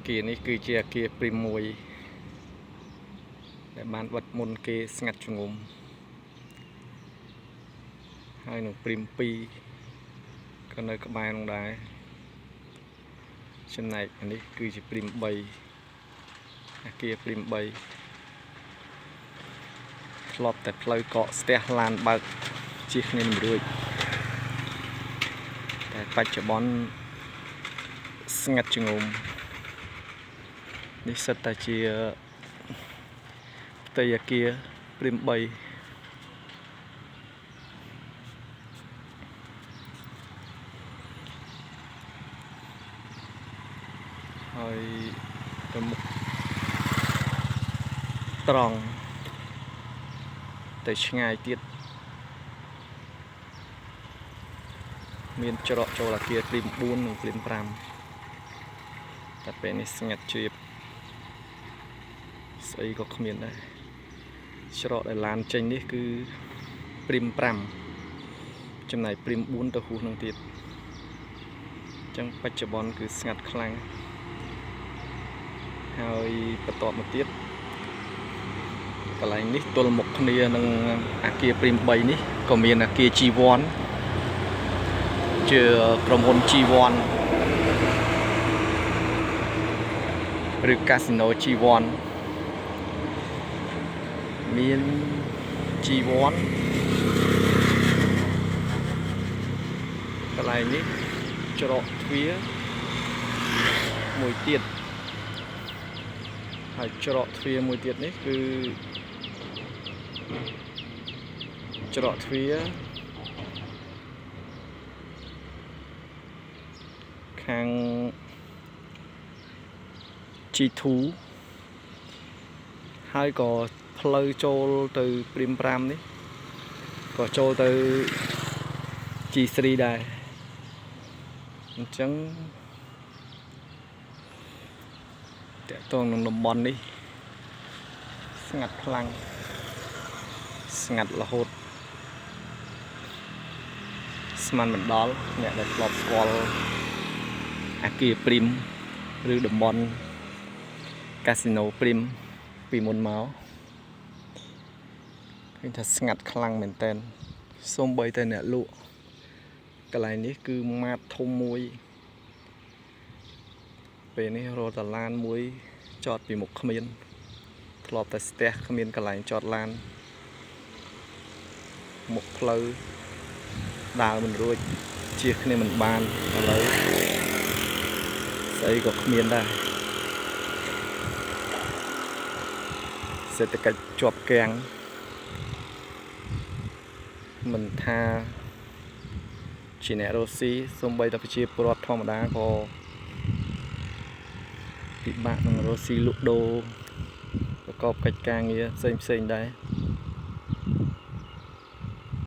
គានេះគឺជាអគារព្រីមមួយដែលបានបិទមុនគេស្ងាត់ជ្ងុំហើយនឹងព្រីម2ក៏នៅក្បែរនោះដែរចំណែកនេះគឺជាព្រីម3អគារព្រីម3ធ្លាប់តែផ្លូវកកស្ទះឡានបើកជិះគ្នាមិនរួចតែបច្ចុប្បន្នស្ងាត់ជ្ងុំនេះសិតតែជាផ្ទៃអគារព្រីម3ហើយទៅមុខត្រង់ទៅឆ្ងាយទៀតមានច្រកចូលអគារព្រីម4និងព្រីម5តែពេលនេះស្ងាត់ជ្រាបស្អីក៏គ្មានដែរច្រកដែលឡានចេញនេះគឺព្រីម5ចំណែកព្រីម4ទៅហួសនឹងទៀតអញ្ចឹងបច្ចុប្បន្នគឺស្ងាត់ខ្លាំងហើយបន្តមកទៀតកន្លែងនេះទល់មុខគ្នានឹងអគារព្រីម3នេះក៏មានអគារ G1 ជាក្រុមហ៊ុន G1 ឬកាស៊ីណូ G1 មាន G1 កន្លែងនេះច្រកទ្វារមួយទៀតហើយច្រកទ្វារមួយទៀតនេះគឺច្រកទ្វារខាង G2 ហើយក៏ផ្លូវចូលទៅព្រីម5នេះក៏ចូលទៅ G3 ដែរអញ្ចឹងតកតងនឹងតំបន់នេះស្ងាត់ខ្លាំងស្ងាត់រហូតស្មានមិនដល់អ្នកដែលធ្លាប់ស្គាល់អគារព្រីមឬតំបន់កាស៊ីណូព្រីមពីមុនមកឃើញថាស្ងាត់ខ្លាំងមែនតើសូម្បីតែអ្នកលក់កន្លែងនេះគឺម៉ាតធំមួយពេលនេះរត់តឡានមួយចតពីមុខគ្មានធ្លាប់តែស្ទះគ្មានកន្លែងចតឡានមុខផ្លូវដើរមិនរួចជៀសគ្នាមិនបានឥឡូវស្អីក៏គ្មានដែរសេដ្ឋកិច្ចជាប់គាំងមិនថាជាអ្នករស់ស៊ីសូម្បីតែប្រជាពលរដ្ឋធម្មតាក៏ពិបាកនឹងរស់ស៊ីលក់ដូរប្រកបកិច្ចការងារផ្សេងៗដែរ